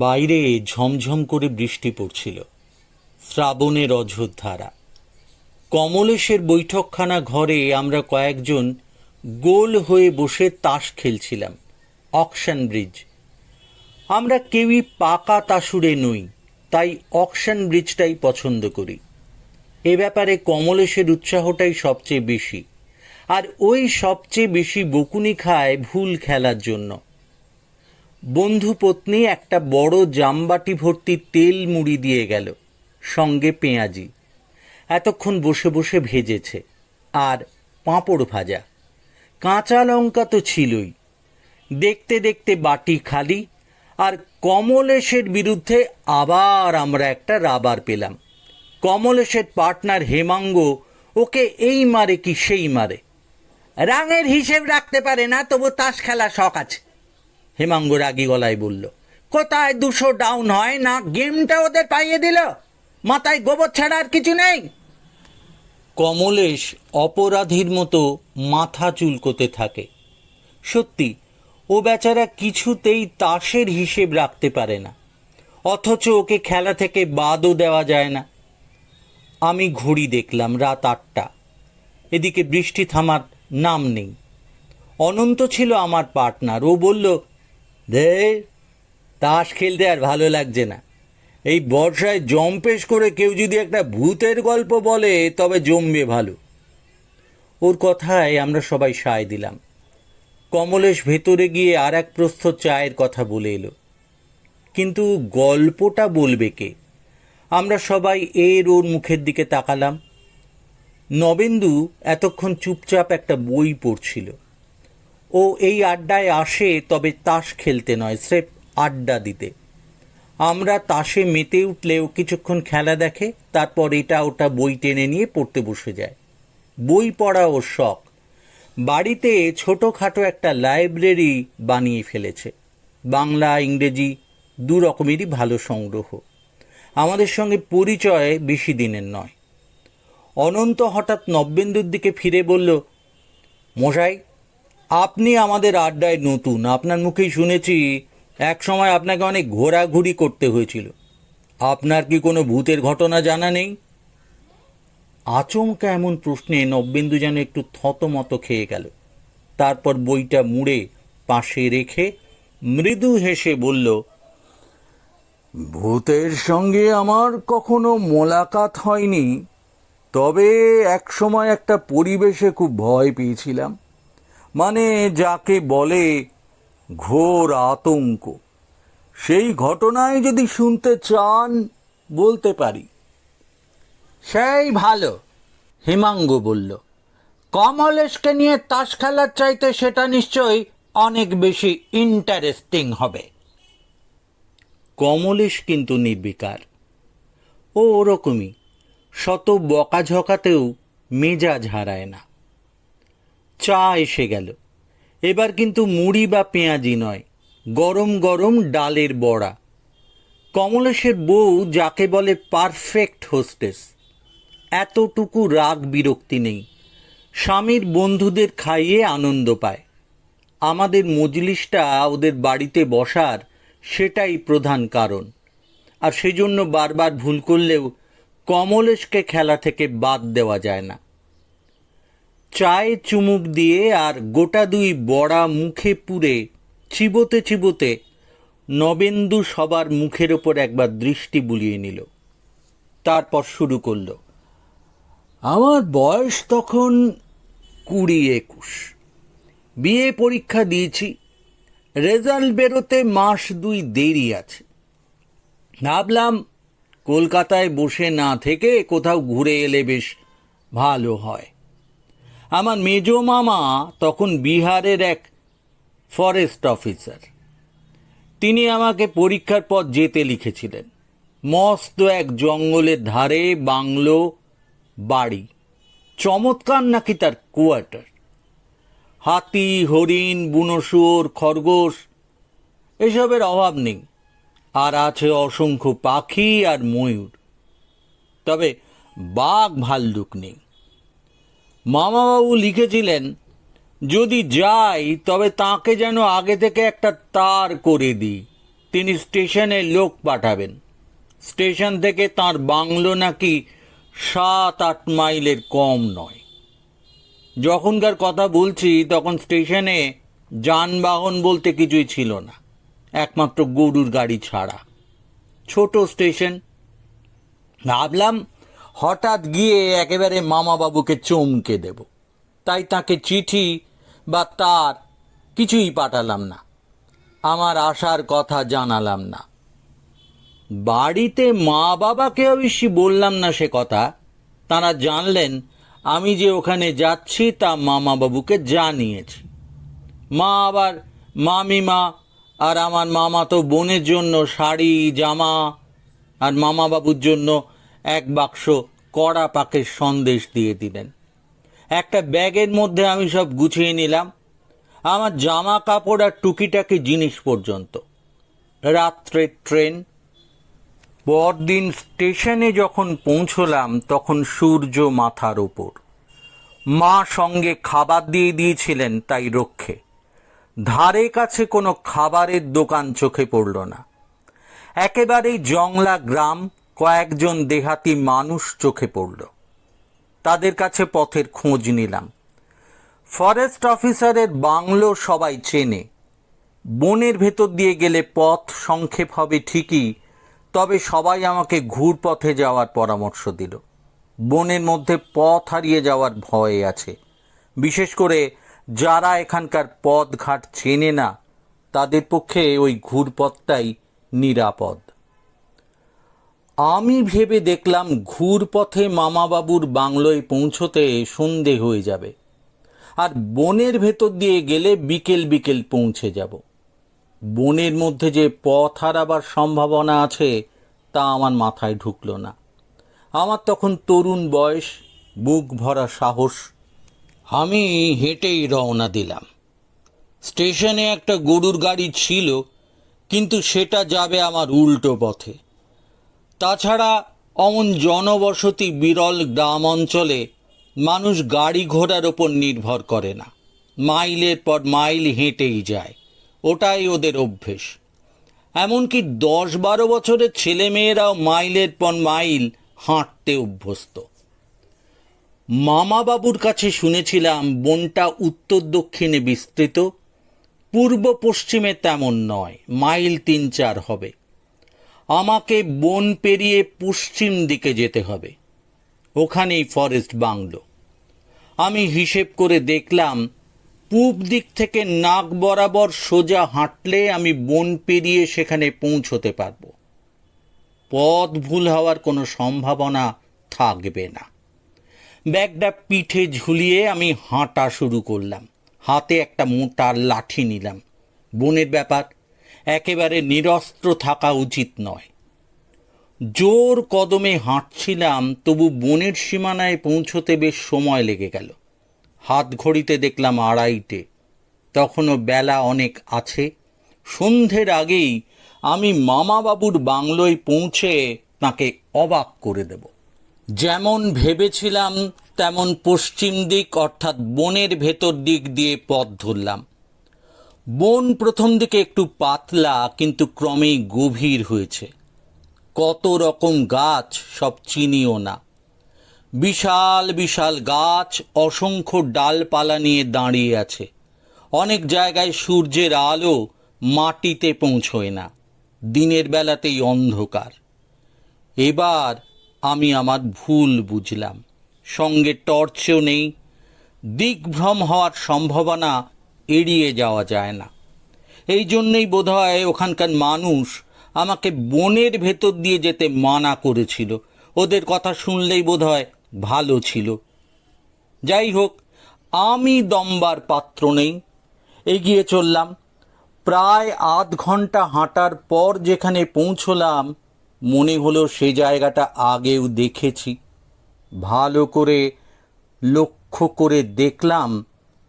বাইরে ঝমঝম করে বৃষ্টি পড়ছিল। শ্রাবণের অঝোর ধারা। কমলেশের বৈঠকখানা ঘরে আমরা কয়েকজন গোল হয়ে বসে তাস খেলছিলাম। Auction bridge. আমরা কেউই পাকা তাসুরে নই, তাই অকশন ব্রিজটাই পছন্দ করি। এ ব্যাপারে কমলেশের উৎসাহটাই সবচেয়ে বেশি, আর ওই সবচেয়ে বেশি বকুনি খায় ভুল খেলার জন্য। বন্ধু পত্নী একটা বড় জামবাটি ভর্তি তেল মুড়ি দিয়ে গেল, সঙ্গে পেঁয়াজি। এতক্ষণ বসে বসে ভেজেছে, আর পাঁপড় ভাজা। কাঁচা লঙ্কা তো ছিলই। দেখতে দেখতে বাটি খালি, আর কমলেশের বিরুদ্ধে আবার আমরা একটা রাবার পেলাম। কমলেশের পার্টনার হেমাঙ্গ ওকে এই মারে কি সেই মারে। রাঙের হিসেব রাখতে পারে না, তবু তাস খেলা শখ আছে। হেমাঙ্গ রাগী গলায় বলল, কোথায় 200 ডাউন হয় না, গেমটা ওদের পাইয়ে দিল। মাথায় গোবর ছাড়া আর কিছু নেই। কমলেশ অপরাধীর মতো মাথা চুলকোতে থাকে। সত্যি, ও বেচারা কিছুতেই তাসের হিসেব রাখতে পারে না, অথচ ওকে খেলা থেকে বাদও দেওয়া যায় না। আমি ঘড়ি দেখলাম, রাত 8টা। এদিকে বৃষ্টি থামার নাম নেই। অনন্ত ছিল আমার পার্টনার। ও বলল, দে, তাস খেলতে আর ভালো লাগছে না। এই বর্ষায় জম্পেশ করে কেউ যদি একটা ভূতের গল্প বলে তবে জমবে ভালো। ওর কথায় আমরা সবাই সায় দিলাম। কমলেশ ভেতরে গিয়ে আর এক প্রস্থ চায়ের কথা বলে এলো। কিন্তু গল্পটা বলবে কে? আমরা সবাই ওর মুখের দিকে তাকালাম। নবেন্দু এতক্ষণ চুপচাপ একটা বই পড়ছিল। ও এই আড্ডায় আসে তবে তাস খেলতে নয়, স্রেফ আড্ডা দিতে। আমরা তাসে মেতে উঠলেও কিছুক্ষণ খেলা দেখে, তারপর এটা ওটা বই টেনে নিয়ে পড়তে বসে যায়। বই পড়া ওর শখ। বাড়িতে ছোটোখাটো একটা লাইব্রেরি বানিয়ে ফেলেছে। বাংলা ইংরেজি 2 রকমেরই ভালো সংগ্রহ। আমাদের সঙ্গে পরিচয় বেশি দিনের নয়। অনন্ত হঠাৎ নবেন্দুর দিকে ফিরে বলল, মশাই, আপনি আমাদের আড্ডায় নতুন। আপনার মুখেই শুনেছি এক সময় আপনাকে অনেক ঘোরাঘুরি করতে হয়েছিল। আপনার কি কোনো ভূতের ঘটনা জানা নেই? আচমকা এমন প্রশ্নে নবেন্দু যেন একটু থতমত খেয়ে গেল। তারপর বইটা মুড়ে পাশে রেখে মৃদু হেসে বলল, ভূতের সঙ্গে আমার কখনো মোলাকাত হয়নি, তবে এক সময় একটা পরিবেশে খুব ভয় পেয়েছিলাম। মানে যাকে বলে ঘোর আতঙ্ক। সেই ঘটনায় যদি শুনতে চান বলতে পারি। সেই ভালো, হেমাঙ্গ বলল। কমলেশকে নিয়ে তাস খেলার চাইতে সেটা নিশ্চয়ই অনেক বেশি ইন্টারেস্টিং হবে। কমলেশ কিন্তু নির্বিকার। ও ওরকমই, শত বকাঝকাতেও মেজাজ হারায় না। চা এসে গেল। এবার কিন্তু মুড়ি বা পেঁয়াজি নয়, গরম গরম ডালের বড়া। কমলেশের বউ যাকে বলে পারফেক্ট হোস্টেস। এতটুকু রাগ বিরক্তি নেই। স্বামীর বন্ধুদের খাইয়ে আনন্দ পায়। আমাদের মজলিসটা ওদের বাড়িতে বসার সেটাই প্রধান কারণ। আর সেজন্য বারবার ভুল করলেও কমলেশকে খেলা থেকে বাদ দেওয়া যায় না। চায়ে চুমুক দিয়ে আর গোটা 2 বড়া মুখে পুরে চিবোতে চিবোতে নবেন্দু সবার মুখের ওপর একবার দৃষ্টি বুলিয়ে নিল। তারপর শুরু করল, আমার বয়স তখন 20-21। বিয়ে পরীক্ষা দিয়েছি। রেজাল্ট বেরোতে মাস 2 দেরি আছে। ভাবলাম কলকাতায় বসে না থেকে কোথাও ঘুরে এলে বেশ ভালো হয়। আমার মেজ মামা তখন বিহারের এক ফরেস্ট অফিসার। তিনি আমাকে পরীক্ষার পর যেতে লিখেছিলেন। মস্ত এক জঙ্গলের ধারে বাংলো, বাড়ি। চমৎকার নাকি তার কোয়ার্টার। হাতি, হরিণ, বুনো শুয়োর, খরগোশ এসবের অভাব নেই। আর আছে অসংখ্য পাখি আর ময়ূর। তবে বাঘ ভাল্লুক নেই। মামাবাবু লিখেছিলেন, যদি যাই তবে তাকে যেন আগে থেকে একটা তার করে দিই, তিনি স্টেশনে লোক পাঠাবেন। স্টেশন থেকে তার বাংলো নাকি 7-8 মাইলের কম নয়। যখনকার কথা বলছি তখন স্টেশনে যানবাহন বলতে কিছুই ছিল না, একমাত্র গরুর গাড়ি ছাড়া। ছোট স্টেশন। ভাবলাম হঠাৎ গিয়ে একেবারে মামাবাবুকে চমকে দেব, তাই তাকে চিঠি বা তার কিছুই পাঠালাম না, আমার আসার কথা জানালাম না। বাড়িতে মা বাবাকে অবশ্যই বললাম না সে কথা। তারা জানলেন আমি যে ওখানে যাচ্ছি তা মামাবাবুকে জানিয়েছি। মা আবার মামিমা আর আমার মামাতো বোনের জন্য শাড়ি জামা আর মামাবাবুর জন্য এক বাক্স কড়া পাকের সন্দেশ দিয়ে দিলেন। একটা ব্যাগের মধ্যে আমি সব গুছিয়ে নিলাম, আমার জামা কাপড় আর টুকিটাকি জিনিস পর্যন্ত। রাত্রের ট্রেন। পরদিন স্টেশনে যখন পৌঁছলাম তখন সূর্য মাথার ওপর। মা সঙ্গে খাবার দিয়ে দিয়েছিলেন তাই রক্ষে। ধারে কাছে কোনো খাবারের দোকান চোখে পড়ল না। একেবারেই জংলা গ্রাম, কয়েকজন দেহাতি মানুষ চোখে পড়ল। তাদের কাছে পথের খোঁজ নিলাম। ফরেস্ট অফিসারের বাংলো সবাই চেনে। বনের ভেতর দিয়ে গেলে পথ সংক্ষেপ হবে ঠিকই, তবে সবাই আমাকে ঘুরপথে যাওয়ার পরামর্শ দিল। বনের মধ্যে পথ হারিয়ে যাওয়ার ভয় আছে, বিশেষ করে যারা এখানকার পথঘাট চেনে না তাদের পক্ষে ওই ঘুরপথটাই নিরাপদ। আমি ভেবে দেখলাম ঘুরপথে মামাবাবুর বাংলোয় পৌঁছতে সন্ধে হয়ে যাবে, আর বনের ভেতর দিয়ে গেলে বিকেল বিকেল পৌঁছে যাব। বনের মধ্যে যে পথ হারাবার সম্ভাবনা আছে তা আমার মাথায় ঢুকলো না। আমার তখন তরুণ বয়স, বুক ভরা সাহস। আমি হেঁটেই রওনা দিলাম। স্টেশনে একটা গরুর গাড়ি ছিল, কিন্তু সেটা যাবে আমার উল্টো পথে। তাছাড়া অমন জনবসতি বিরল গ্রাম অঞ্চলে মানুষ গাড়ি ঘোড়ার ওপর নির্ভর করে না, মাইলের পর মাইল হেঁটেই যায়, ওটাই ওদের অভ্যেস। এমনকি 10-12 বছরের ছেলেমেয়েরাও মাইলের পর মাইল হাঁটতে অভ্যস্ত। মামাবাবুর কাছে শুনেছিলাম বনটা উত্তর দক্ষিণে বিস্তৃত, পূর্ব পশ্চিমে তেমন নয়, মাইল 3-4 হবে। আমাকে বন পেরিয়ে পশ্চিম দিকে যেতে হবে, ওখানেই ফরেস্ট বাংলো। আমি হিসেব করে দেখলাম পূব দিক থেকে নাক বরাবর সোজা হাঁটলে আমি বন পেরিয়ে সেখানে পৌঁছতে পারব। পথ ভুল হওয়ার কোনো সম্ভাবনা থাকবে না। ব্যাগটা পিঠে ঝুলিয়ে আমি হাঁটা শুরু করলাম। হাতে একটা মোটা লাঠি নিলাম। বনের ব্যাপার, একেবারে নিরস্ত্র থাকা উচিত নয়। জোর কদমে হাঁটছিলাম, তবু বনের সীমানায় পৌঁছতে বেশ সময় লেগে গেল। হাত ঘড়িতে দেখলাম 2:30। তখনও বেলা অনেক আছে। সন্ধ্যের আগেই আমি মামাবাবুর বাংলোয় পৌঁছে তাকে অবাক করে দেব। যেমন ভেবেছিলাম তেমন পশ্চিম দিক অর্থাৎ বনের ভেতর দিক দিয়ে পথ ধরলাম। বন প্রথম দিকে একটু পাতলা, কিন্তু ক্রমেই গভীর হয়েছে। কত রকম গাছ সব চিনিও না। বিশাল বিশাল গাছ অসংখ্য ডালপালা নিয়ে দাঁড়িয়ে আছে। অনেক জায়গায় সূর্যের আলো মাটিতে পৌঁছয় না, দিনের বেলাতেই অন্ধকার। এবার আমি আমার ভুল বুঝলাম। সঙ্গে টর্চও নেই। দিকভ্রম হওয়ার সম্ভাবনা এড়িয়ে যাওয়া যায় না। এই জন্যই বোধহয় ওখানকার মানুষ আমাকে বনের ভেতর দিয়ে যেতে মানা করেছিল। ওদের কথা শুনলেই বোধহয় ভালো ছিল। যাই হোক, আমি দমবার পাত্র নেই। এগিয়ে চললাম। প্রায় আধ ঘন্টা হাঁটার পর যেখানে পৌঁছলাম মনে হলো সে জায়গাটা আগেও দেখেছি। ভালো করে লক্ষ্য করে দেখলাম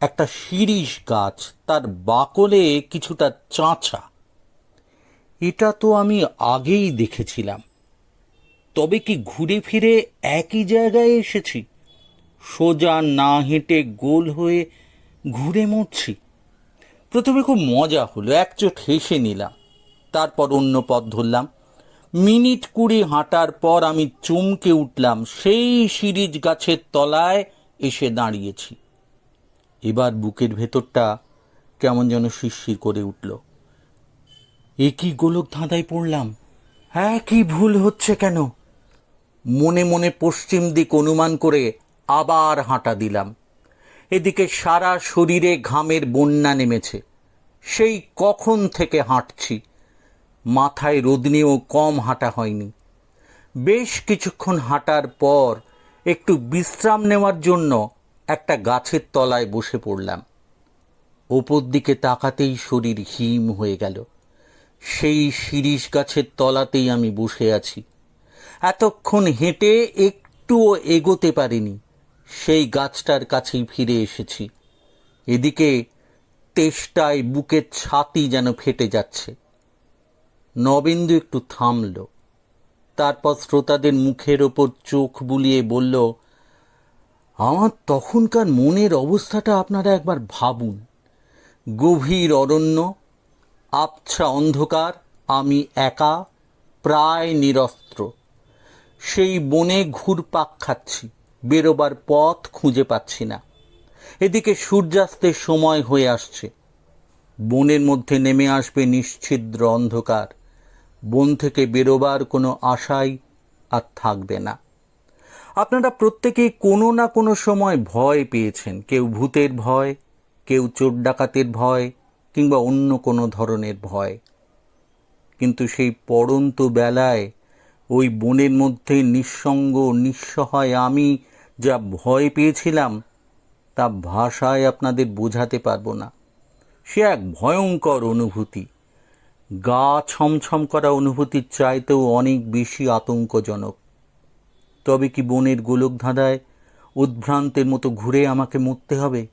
একটা শিরীষ গাছ, তার বাকলে কিছুটা চাঁচা। এটা তো আমি আগেই দেখেছিলাম। তবে কি ঘুরে ফিরে একই জায়গায় এসেছি? সোজা না হেঁটে গোল হয়ে ঘুরে মরছি। প্রথমে খুব মজা হলো, একচোট হেসে নিলাম। তারপর অন্য পথ ধরলাম। মিনিট 20 হাঁটার পর আমি চমকে উঠলাম, সেই শিরিষ গাছের তলায় এসে দাঁড়িয়েছি। এবার বুকের ভেতরটা কেমন যেন শিরশির করে উঠল। এ কি গোলক ধাঁধায় পড়লাম? হ্যাঁ, কি ভুল হচ্ছে কেন? মনে মনে পশ্চিম দিক অনুমান করে আবার হাঁটা দিলাম। এদিকে সারা শরীরে ঘামের বন্যা নেমেছে। সেই কখন থেকে হাঁটছি, মাথায় রোদনিও কম হাঁটা হয়নি। বেশ কিছুক্ষণ হাঁটার পর একটু বিশ্রাম নেওয়ার জন্য একটা গাছের তলায় বসে পড়লাম। ওপর দিকে তাকাতেই শরীর হিম হয়ে গেল। সেই শিরীষ গাছের তলাতেই আমি বসে আছি। এতক্ষণ হেঁটে একটুও এগোতে পারিনি, সেই গাছটার কাছেই ফিরে এসেছি। এদিকে তেষ্টায় বুকের ছাতি যেন ফেটে যাচ্ছে। নবেন্দু একটু থামল, তারপর শ্রোতাদের মুখের ওপর চোখ বুলিয়ে বলল, আমার তখনকার মনের অবস্থাটা আপনারা একবার ভাবুন। গভীর অরণ্য, আবছা অন্ধকার, আমি একা, প্রায় নিরস্ত্র। সেই বনে ঘুরপাক খাচ্ছি, বেরোবার পথ খুঁজে পাচ্ছি না। এদিকে সূর্যাস্তের সময় হয়ে আসছে। বনের মধ্যে নেমে আসবে নিশ্ছিদ্র অন্ধকার। বন থেকে বেরোবার কোনো আশাই আর থাকবে না। আপনারা প্রত্যেকেই কোনো না কোনো সময় ভয় পেয়েছেন। কেউ ভূতের ভয়, কেউ চোর ডাকাতের ভয়, কিংবা অন্য কোনো ধরনের ভয়। কিন্তু সেই পড়ন্ত বেলায় ওই বনের মধ্যে নিঃসঙ্গ নিঃসহায় আমি যা ভয় পেয়েছিলাম, তা ভাষায় আপনাদের বোঝাতে পারবো না। সে এক ভয়ঙ্কর অনুভূতি, গা ছমছম করা অনুভূতির চাইতেও অনেক বেশি আতঙ্কজনক। তবে কি বনের গোলক ধাঁধায় উদ্ভ্রান্তের মতো ঘুরে আমাকে মরতে হবে?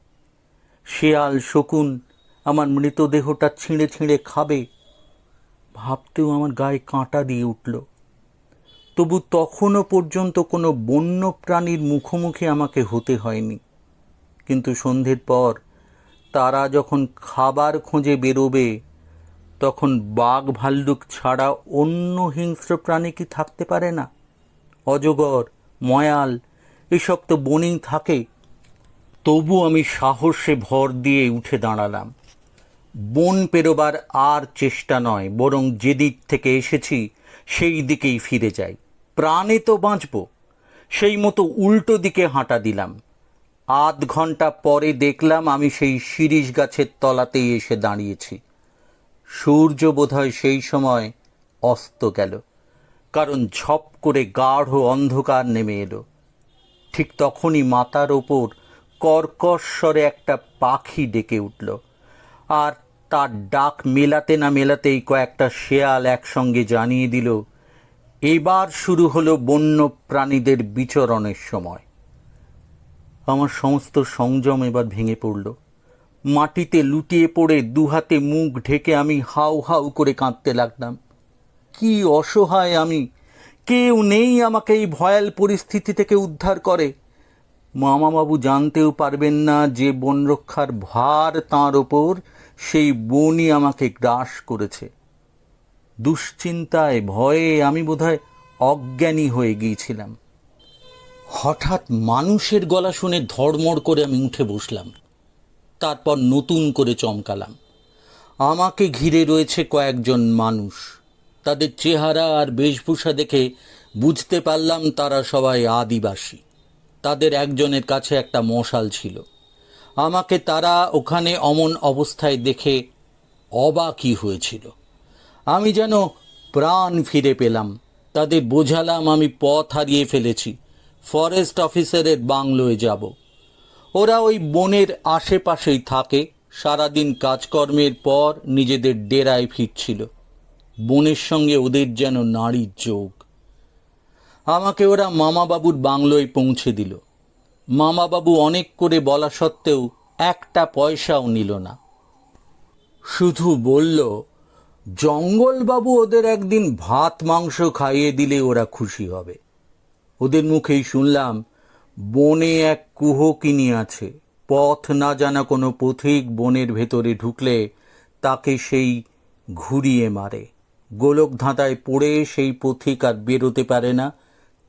শেয়াল শকুন আমার মৃতদেহটা ছিঁড়ে ছিঁড়ে খাবে? ভাবতেও আমার গায়ে কাঁটা দিয়ে উঠল। তবু তখনও পর্যন্ত কোনো বন্য প্রাণীর মুখোমুখি আমাকে হতে হয়নি। কিন্তু সন্ধ্যের পর তারা যখন খাবার খোঁজে বেরোবে, তখন বাঘ ভাল্লুক ছাড়া অন্য হিংস্র প্রাণী কি থাকতে পারে না? অজগর, ময়াল, এসব তো বনেই থাকে। তবু আমি সাহসে ভর দিয়ে উঠে দাঁড়ালাম। বন পেরোবার আর চেষ্টা নয়, বরং যেদিক থেকে এসেছি সেই দিকেই ফিরে যাই। প্রাণে তো বাঁচব। সেই মতো উল্টো দিকে হাঁটা দিলাম। আধ ঘন্টা পরে দেখলাম আমি সেই শিরীষ গাছের তলাতেই এসে দাঁড়িয়েছি। সূর্য বোধহয় সেই সময় অস্ত গেল, কারণ ঝপ করে গাঢ় অন্ধকার নেমে এলো। ঠিক তখনই মাথার ওপর কর্কশ স্বরে একটা পাখি ডেকে উঠল, আর তার ডাক মেলাতে না মেলাতেই কয়েকটা শেয়াল একসঙ্গে জানিয়ে দিল, এবার শুরু হলো বন্য প্রাণীদের বিচরণের সময়। আমার সমস্ত সংযম এবার ভেঙে পড়ল। মাটিতে লুটিয়ে পড়ে দুহাতে মুখ ঢেকে আমি হাউ হাউ করে কাঁদতে লাগলাম। কি অসহায় আমি! কেউ নেই আমাকে এই ভয়াল পরিস্থিতি থেকে উদ্ধার করে। মামাবাবু জানতেও পারবেন না যে বন রক্ষার ভার তাঁর ওপর, সেই বনই আমাকে গ্রাস করেছে। দুশ্চিন্তায় ভয়ে আমি বোধহয় অজ্ঞানী হয়ে গিয়েছিলাম। হঠাৎ মানুষের গলা শুনে ধড়মড় করে আমি উঠে বসলাম। তারপর নতুন করে চমকালাম। আমাকে ঘিরে রয়েছে কয়েকজন মানুষ। তাদের চেহারা আর বেশভূষা দেখে বুঝতে পারলাম তারা সবাই আদিবাসী। তাদের একজনের কাছে একটা মশাল ছিল। আমাকে তারা ওখানে অমন অবস্থায় দেখে অবাকই হয়েছিল। আমি যেন প্রাণ ফিরে পেলাম। তাদের বোঝালাম আমি পথ হারিয়ে ফেলেছি, ফরেস্ট অফিসারের বাংলোয় যাব। ওরা ওই বনের আশেপাশেই থাকে, সারাদিন কাজকর্মের পর নিজেদের ডেরায় ফিরছিল। বনের সঙ্গে ওদের যেন নারীর যোগ। আমাকে ওরা মামাবাবুর বাংলোয় পৌঁছে দিল। মামাবাবু অনেক করে বলা সত্ত্বেও একটা পয়সাও নিল না। শুধু বলল, জঙ্গলবাবু ওদের একদিন ভাত মাংস খাইয়ে দিলে ওরা খুশি হবে। ওদের মুখেই শুনলাম বনে এক কুহকিনী আছে। পথ না জানা কোনো পথিক বনের ভেতরে ঢুকলে তাকে সেই ঘুরিয়ে মারে। গোলক ধাঁধায় পড়ে সেই পথিক আর বেরোতে পারে না।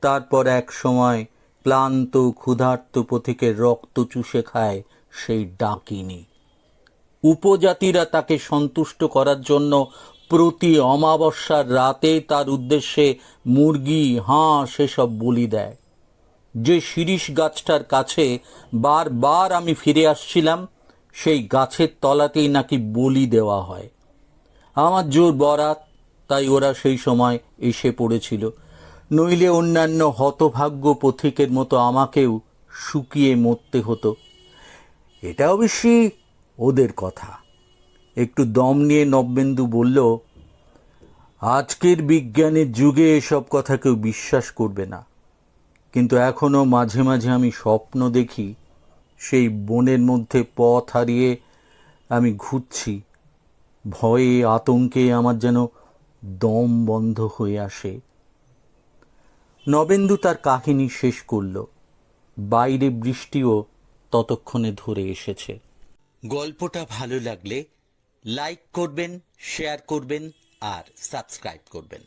তারপর এক সময় ক্লান্ত ক্ষুধার্ত পথিকের রক্ত চুষে খায় সেই ডাকিনী। উপজাতিরা তাকে সন্তুষ্ট করার জন্য প্রতি অমাবস্যার রাতে তার উদ্দেশ্যে মুরগি, হাঁস এসব বলি দেয়। যে শিরীষ গাছটার কাছে বারবার আমি ফিরে আসছিলাম, সেই গাছের তলাতেই নাকি বলি দেওয়া হয়। আমার জোর বরাত, তাই ওরা সেই সময় এসে পড়েছিল, নইলে অন্যান্য হতভাগ্য পথিকের মতো আমাকেও শুকিয়ে মরতে হতো। এটা অবশ্যই ওদের কথা। একটু দম নিয়ে নবেন্দু বলল, আজকের বিজ্ঞানের যুগে এসব কথা কেউ বিশ্বাস করবে না, কিন্তু এখনো মাঝে মাঝে আমি স্বপ্ন দেখি সেই বনের মধ্যে পথ হারিয়ে আমি ঘুরছি। ভয়ে আতঙ্কে আমার যেন দম বন্ধ হয়ে আসে। নবেন্দু তার কাহিনী শেষ করল। বাইরে বৃষ্টিও ততক্ষণে ধরে এসেছে। গল্পটা ভালো লাগলে লাইক করবেন, শেয়ার করবেন আর সাবস্ক্রাইব করবেন।